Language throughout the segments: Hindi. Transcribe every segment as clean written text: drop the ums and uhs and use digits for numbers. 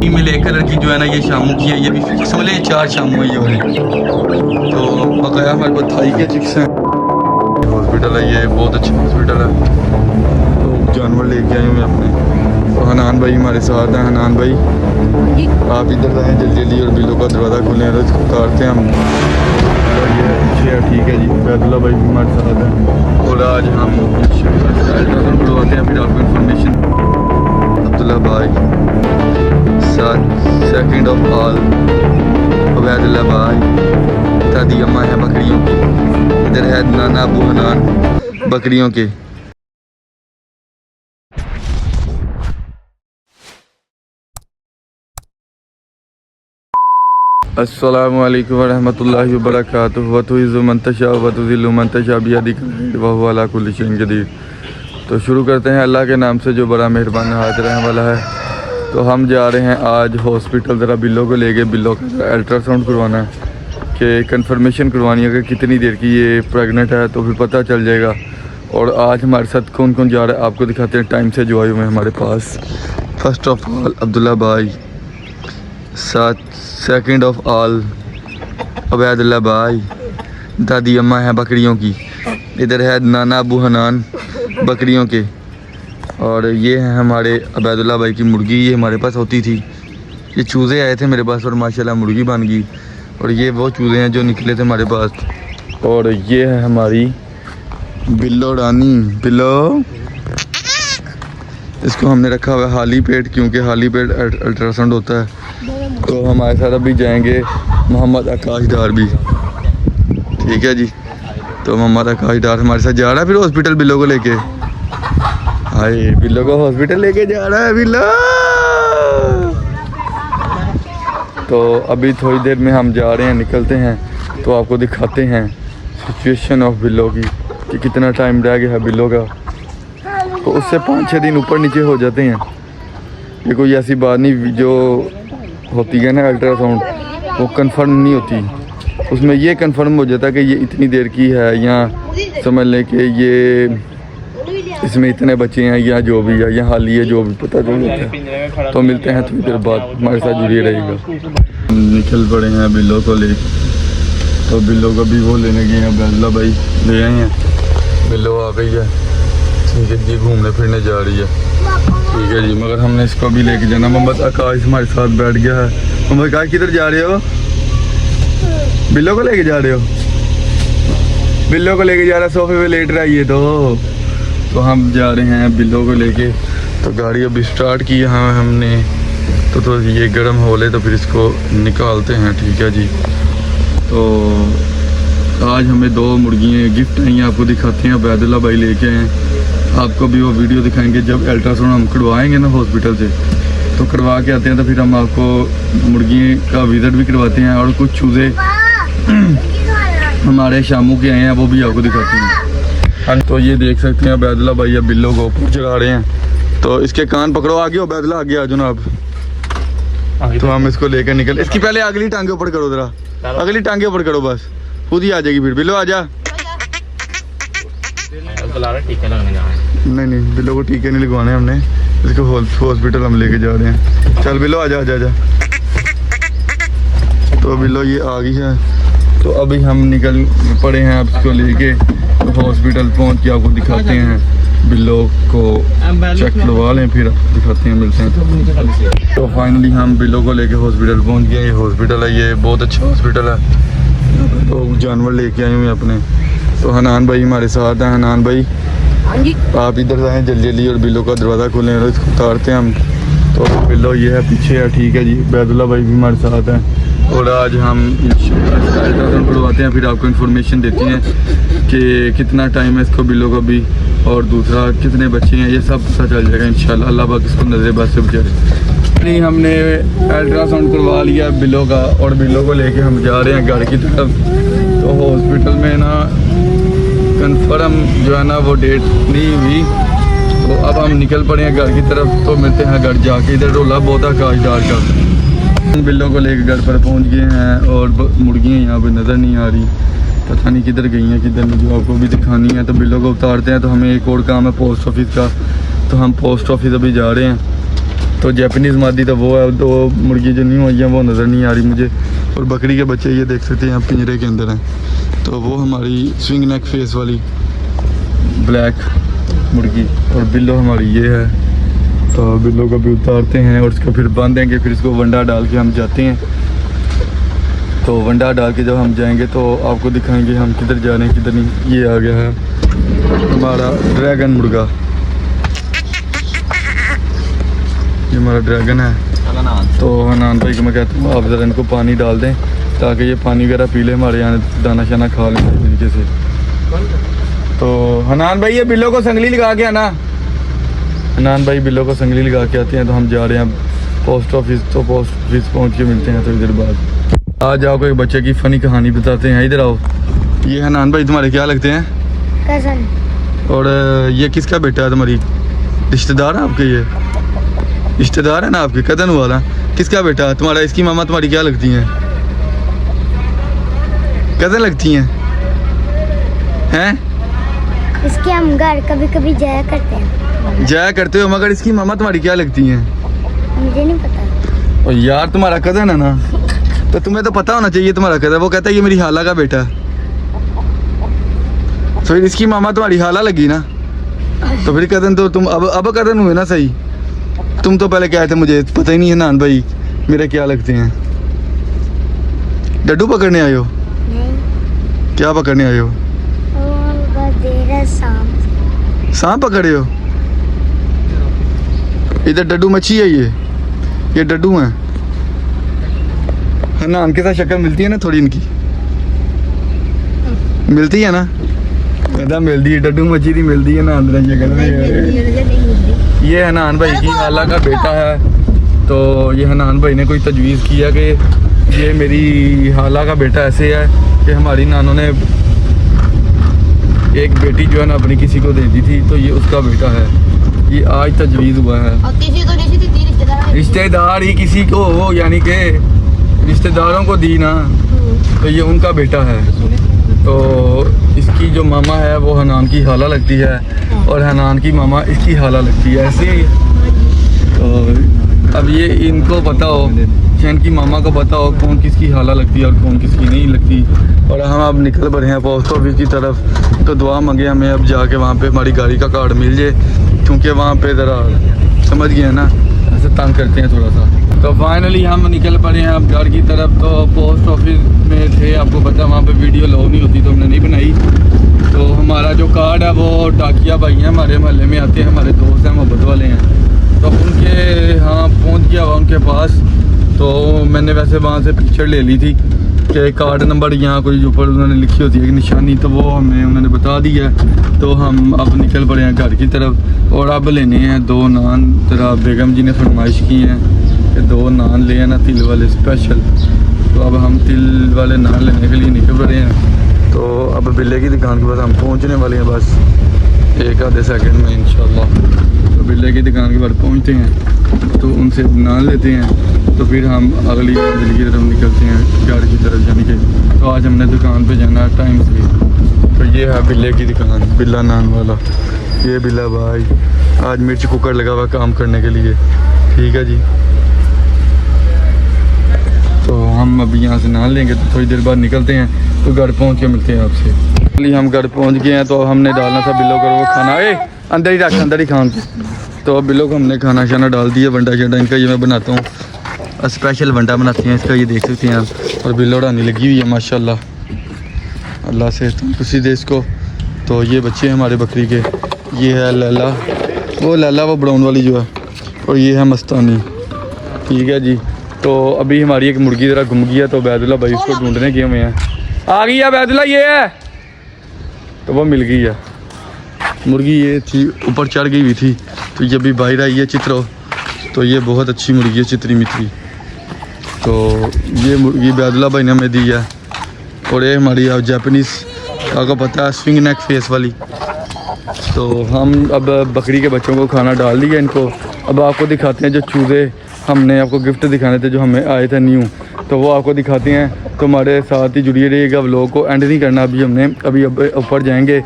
फीमेल एक कलर की जो है ना ये शामू की है, ये भी फिक्स वाले 4 शामू है ये वाले। तो बकाया हमारे पास थाई के चिक्स हैं। हॉस्पिटल है ये, बहुत अच्छा हॉस्पिटल है। तो जानवर लेके आए हुए अपने। तो हनान भाई हमारे साथ हैं। हनान भाई आप इधर आएँ जल्दी जल्दी और बिल्लों का दरवाज़ा खोलें और इसको उतारते हैं हम। और ये अच्छे है, ठीक है जी। बैदुल्ला भाई भी हमारे साथ हैं और आज हम अल्ट्रासाउंड करवाते हैं, फिर आपको इन्फॉर्मेशन। अब्दुल्ला भाई 2nd of all, अब्दुल्ला भाई दादी अम्मा है बकरियों की, इधर है नाना अबू हनान बकरियों के। अस्सलामु अलैकुम वरहमतुल्लाहि वबरकातुहू। वतुइज़्ज़ु मन तशा वतुज़िल्लु मन तशा बियदिका व हुवा अला कुल्लि शैइन क़दीर। तो शुरू करते हैं अल्लाह के नाम से जो बड़ा मेहरबान नहायत रहने वाला है। तो हम जा रहे हैं आज हॉस्पिटल, ज़रा बिल्लो को लेके। बिल्लो का अल्ट्रासाउंड करवाना है कि कंफर्मेशन करवानी है कि कितनी देर की ये प्रेग्नेंट है, तो फिर पता चल जाएगा। और आज हमारे साथ कौन कौन जा रहा है आपको दिखाते हैं। टाइम से जो आए हुए हैं हमारे पास। फर्स्ट ऑफ ऑल अब्दुल्ला भाई, 2nd of all अब्दुल्ला भाई दादी अम्मा है बकरियों की, इधर है नाना अबू हनान बकरियों के। और ये है हमारे अब्दुल्ला भाई की मुर्गी। ये हमारे पास होती थी, ये चूज़े आए थे मेरे पास और माशाल्लाह मुर्गी बन गई। और ये वो चूज़े हैं जो निकले थे हमारे पास। और ये है हमारी बिल्लो रानी। बिल्लो इसको हमने रखा हुआ है खाली पेट, क्योंकि खाली पेट अल्ट्रासाउंड होता है। तो हमारे साथ अभी जाएंगे मोहम्मद आकाश डार भी, ठीक है जी। तो मोहम्मद आकाश डार हमारे साथ जा रहा है फिर हॉस्पिटल बिल्लो को लेके। हाय बिल्लो को हॉस्पिटल लेके जा रहा है बिल्लो। तो अभी थोड़ी देर में हम जा रहे हैं, निकलते हैं तो आपको दिखाते हैं सिचुएशन ऑफ बिल्लो की कि कितना टाइम रह गया है बिल्लो का। तो उससे 5-6 दिन ऊपर नीचे हो जाते हैं। ये कोई ऐसी बात नहीं जो होती है ना अल्ट्रासाउंड, वो कंफर्म नहीं होती। उसमें ये कंफर्म हो जाता है कि ये इतनी देर की है, या समझ लें कि ये इसमें इतने बच्चे हैं, या जो भी है, या हाली है, जो भी पता चल जाता है। तो मिलते हैं थोड़ी देर बाद, हमारे साथ जुड़िए रहेगा। निकल पड़े हैं बिल्लो को ले। तो बिल्लो को भी वो लेने गए हैं, बैदुल्ला भाई ले आए हैं। बिल्लो आ गई है, ठीक है जी, घूमने फिरने जा रही है, ठीक है जी। मगर हमने इसको भी लेके जाना। मोहम्मद आकाश हमारे साथ बैठ गया है। मोहम्मद आकाश किधर जा रहे हो? बिल्लो को लेके जा रहे हो? बिल्लो को लेके जा रहा है, सोफे पे लेट रहा है ये। तो हम जा रहे हैं बिल्लो को लेके। तो गाड़ी अभी स्टार्ट की है हमने। तो ये गर्म हो ले तो फिर इसको निकालते हैं, ठीक है जी। तो आज हमें 2 मुर्गियाँ गिफ्ट आई हैं, आपको दिखाते हैं। बैदुल्ला भाई लेके आए हैं, आपको भी वो वीडियो दिखाएंगे जब अल्ट्रासाउंड हम करवाएंगे ना हॉस्पिटल से। तो करवा के आते हैं तो फिर हम आपको मुर्गी का विज़िट भी करवाते हैं। और कुछ चूज़े हमारे शामू के आए हैं, वो भी आपको दिखाते हैं। तो ये देख सकते हैं बैदुल्ला भाई अब बिल्लो को ऊपर चढ़ा रहे हैं। तो इसके कान पकड़ो, आगे हो बैदुल्ला, आगे आ जाओ ना आप। तो हम इसको लेकर निकल। इसकी पहले अगली टांगे ऊपर करो, जरा अगली टांगे ऊपर करो, बस खुद ही आ जाएगी फिर। बिल्लो आ जा। नहीं बिल्लो को टीके नहीं लगवाने हमने, इसको हॉस्पिटल हम लेके जा रहे हैं। चल बिल्लो आजा आजा आजा। तो बिल्लो ये आ गई है। तो अभी हम निकल पड़े हैं, अब इसको लेके हॉस्पिटल पहुंच के आपको दिखाते हैं। बिल्लो को चेक करवा लें, फिर दिखाते हैं, मिलते हैं। तो फाइनली हम बिल्लो को लेके हॉस्पिटल पहुंच गए। ये हॉस्पिटल है, ये बहुत अच्छा हॉस्पिटल है। तो जानवर लेके आए हुए हैं अपने। तो हनान भाई हमारे साथ हैं। हनान भाई आप इधर आएँ जल्दी जल्दी और बिल्लो का दरवाज़ा खोलें और इसको उतारते हैं हम। तो बिल्लो ये है पीछे है, ठीक है जी। बैदुल्ला भाई भी हमारे साथ हैं। और आज हम अल्ट्रासाउंड करवाते हैं, फिर आपको इन्फॉर्मेशन देते हैं कि कितना टाइम है इसको बिल्लो को भी, और दूसरा कितने बच्चे हैं, ये सब पता चल जाएगा इंशाल्लाह। अल्लाह पाक इसको नज़र-ए-बद से बचाए। नहीं हमने अल्ट्रासाउंड करवा लिया बिल्लो का, और बिल्लो को लेके हम जा रहे हैं घर की तरफ। तो हॉस्पिटल में ना कंफर्म जो है ना वो डेट नहीं हुई, तो अब हम निकल पड़े हैं घर की तरफ। तो मिलते हैं घर जाके। इधर रोला बहुत आकाश डार का। बिल्लों को लेकर घर पर पहुंच गए हैं, और मुर्गियाँ यहाँ पे नज़र नहीं आ रही, पता नहीं किधर गई हैं किधर नहीं, जो आपको भी दिखानी है। तो बिल्लों को उतारते हैं। तो हमें एक और काम है पोस्ट ऑफिस का, तो हम पोस्ट ऑफिस अभी जा रहे हैं। तो जैपनीज़ मादी तो वो है, दो मुर्गी जो न्यू आई हैं वो नज़र नहीं आ रही मुझे। और बकरी के बच्चे ये देख सकते हैं आप पिंजरे के अंदर हैं। तो वो हमारी स्विंग नेक फेस वाली ब्लैक मुर्गी, और बिल्लो हमारी ये है। तो बिल्लो को भी उतारते हैं और उसको फिर बांधेंगे, फिर इसको वंडा डाल के हम जाते हैं। तो वंडा डाल के जब हम जाएंगे तो आपको दिखाएंगे हम किधर जा रहे हैं किधर नहीं। ये आ गया है हमारा ड्रैगन मुर्गा, ये हमारा ड्रैगन है। तो हनान भाई को मैं कहता हूँ आप ज़रा इनको पानी डाल दें ताकि ये पानी वगैरह पी ले, हमारे यहाँ दाना शाना खा लें तरीके से। तो हनान भाई ये बिल्लो को संगली लगा के आना। हनान भाई बिल्लो को संगली लगा के आते हैं। तो हम जा रहे हैं पोस्ट ऑफिस। तो पोस्ट ऑफिस पहुँच के मिलते हैं थोड़ी देर बाद। आज आपको एक बच्चे की फ़नी कहानी बताते हैं। इधर आओ। ये हनान भाई तुम्हारे क्या लगते हैं? कज़न। और ये किसका बेटा है तुम्हारी? रिश्तेदार है आपके? ये रिश्तेदार है ना आपके, कज़न वाला। किसका बेटा है तुम्हारा? इसकी मामा तुम्हारी क्या लगती हैं? कज़न लगती हैं? हैं? इसके हम घर कभी कभी जाया करते हैं। जाया करते हो, मगर इसकी मामा तुम्हारी क्या लगती हैं? मुझे नहीं पता। और यार तुम्हारा कज़न है ना, तो तुम्हें तो पता होना चाहिए तुम्हारा कज़न। वो कहता है ये मेरी हाला का बेटा है। तो फिर इसकी मामा तुम्हारी हाला लगी ना, तो फिर कज़न तो तुम अब कज़न हुए ना। सही, तुम तो पहले क्या थे मुझे पता ही नहीं है नान भाई मेरे क्या लगते हैं। डड्डू पकड़ने आए हो? नहीं। क्या पकड़ने आए हो? सांप पकड़े हो? इधर डड्डू मच्छी है। ये डड्डू हैं। है ना, उनके साथ शक्ल मिलती है ना थोड़ी इनकी, मिलती है ना? कहता मिलती है, डड्डू मच्छी थी मिलती है ना अंदर ये हनान भाई की खाला का बेटा है। तो ये हनान भाई ने कोई तजवीज़ किया कि ये मेरी खाला का बेटा ऐसे है कि हमारी नानों ने एक बेटी जो है ना अपनी किसी को दे दी थी, तो ये उसका बेटा है। ये आज तजवीज़ हुआ है। रिश्तेदार ही किसी को हो, यानी कि रिश्तेदारों को दी ना, तो ये उनका बेटा है। तो इसकी जो मामा है वो हनान की खाला लगती है और हनान की मामा इसकी खाला लगती है ऐसे ही। तो अब ये इनको पता हो, इनकी मामा को पता हो कौन किसकी खाला लगती है और कौन किसकी नहीं लगती। और हम अब निकल पड़े हैं पोस्ट ऑफिस की तरफ। तो दुआ मांगे हमें अब जाके वहाँ पे हमारी गाड़ी का कार्ड मिल जाए, क्योंकि वहाँ पे ज़रा समझ गए ना ऐसे तंग करते हैं थोड़ा सा। तो फाइनली हम निकल पड़े हैं अब घर की तरफ। तो पोस्ट ऑफिस में थे, आपको पता वहाँ पे वीडियो लो नहीं होती तो हमने नहीं बनाई। तो हमारा जो कार्ड है वो डाकिया भाई हैं, हमारे मोहल्ले में आते हैं, हमारे दोस्त हैं, मोहब्बत वाले हैं। तो उनके यहाँ पहुँच गया हुआ उनके पास। तो मैंने वैसे वहाँ से पिक्चर ले ली थी कि कार्ड नंबर यहाँ कोई ऊपर उन्होंने लिखी होती है एक निशानी, तो वो हमें उन्होंने बता दी है। तो हम अब निकल पड़े हैं घर की तरफ और अब लेने हैं 2 नान। जरा बेगम जी ने फरमाइश की हैं कि 2 नान ले आना तिल वाले स्पेशल। तो अब हम तिल वाले नान लेने के लिए निकल पड़े हैं। तो अब बिल्ले की दुकान के पास हम पहुँचने वाले हैं बस एक आधे सेकंड में इंशाल्लाह। तो बिल्ले की दुकान के बाद पहुँचते हैं तो उनसे नान लेते हैं, तो फिर हम अगली मंजिल की तरफ निकलते हैं गाड़ी की तरफ जाने के। तो आज हमने दुकान पे जाना है टाइम से। तो ये है बिल्ले की दुकान, बिल्ला नान वाला। ये बिल्ला भाई आज मिर्च कुकर लगा हुआ काम करने के लिए, ठीक है जी। तो हम अभी यहाँ से नान लेंगे तो थोड़ी देर बाद निकलते हैं। तो घर पहुँच के मिलते हैं आपसे। हम घर पहुँच गए हैं। तो हमने डालना था बिल्लो को वो खाना, अंदर ही रख, अंदर ही खान। तो अब बिल्लो को हमने खाना शाना डाल दिया, वंडा शंडा इनका ये मैं बनाता हूँ, स्पेशल वंडा बनाती हैं इसका, ये देख सकते हैं आप। और बिल्लो उड़ाने लगी हुई है माशाल्लाह, अल्लाह से खुशी दे इसको। तो ये बच्चे हैं हमारे बकरी के, ये है लैला, वो ब्राउन वाली जो है, और ये है मस्तानी, ठीक है जी। तो अभी हमारी एक मुर्गी ज़रा घूम गई है, तो बैदुल्ला भाई उसको ढूंढने के हुए हैं। आ गई है बैदुल्ला, ये है, तो वो मिल गई है मुर्गी। ये थी ऊपर चढ़ गई हुई थी, तो ये भी बाहर आई है चित्रो। तो ये बहुत अच्छी मुर्गी है, चित्री मित्री। तो ये मुर्गी बैदुल्ला भाई ने हमें दी है। और ये हमारी जापानीज़, आपको पता है स्विंग नेक फेस वाली। तो हम अब बकरी के बच्चों को खाना डाल दिया इनको। अब आपको दिखाते हैं जो चूज़े हमने आपको गिफ्ट दिखाने थे जो हमें आए थे न्यू, तो वो आपको दिखाते हैं। तो हमारे साथ ही जुड़िए रहिएगा, व्लॉग को एंड नहीं करना। अभी ऊपर जाएंगे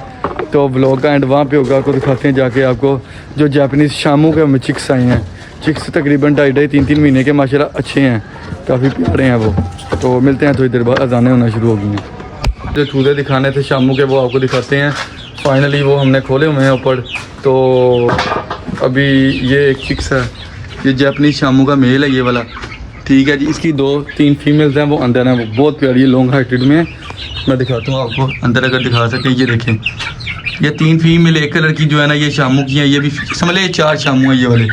तो व्लॉग का एंड वहाँ पे होगा, आपको दिखाते हैं जाके आपको जो जापानीज़ शामू के हमें चिक्स आए हैं। चिक्स तकरीबन 2.5-3 महीने के माशाल्लाह अच्छे हैं, काफ़ी प्यारे हैं वो। तो मिलते हैं थोड़ी देर बाद, अजानें होना शुरू हो गई हैं। जो चूज़े दिखाने थे शामू के वो आपको दिखाते हैं। फाइनली वो हमने खोले हुए हैं ऊपर। तो अभी ये एक चिक्स है, ये जापानीज शामू का मेल है ये वाला, ठीक है जी। इसकी 2-3 फीमेल्स हैं, वो अंदर हैं, वो बहुत प्यारी है, लॉन्ग हाइटेड में। मैं दिखाता हूँ आपको अंदर अगर दिखा सकें, ये देखें, ये 3 फीमेल एक कलर की जो है ना ये शामू की हैं, ये भी समझ लें 4 शामू हैं ये वाले।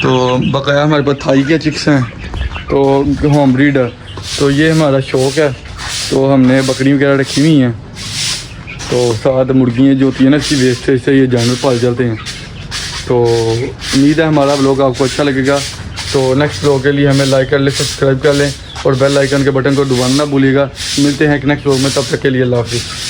तो बकाया हमारे पास थाई के चिक्स हैं, तो होम ब्रीड है। तो ये हमारा शौक़ है, तो हमने बकरी वगैरह रखी हुई हैं, तो साथ मुर्गियाँ जो होती हैं ना इसकी वेस्टेज से ये जानवर पाल चलते हैं। तो उम्मीद है हमारा व्लॉग आपको अच्छा लगेगा। तो नेक्स्ट व्लॉग के लिए हमें लाइक कर लें, सब्सक्राइब कर लें और बेल आइकन के बटन को दबाना ना भूलिएगा। मिलते हैं एक नेक्स्ट व्लॉग में, तब तक के लिए अल्लाह हाफ़िज़।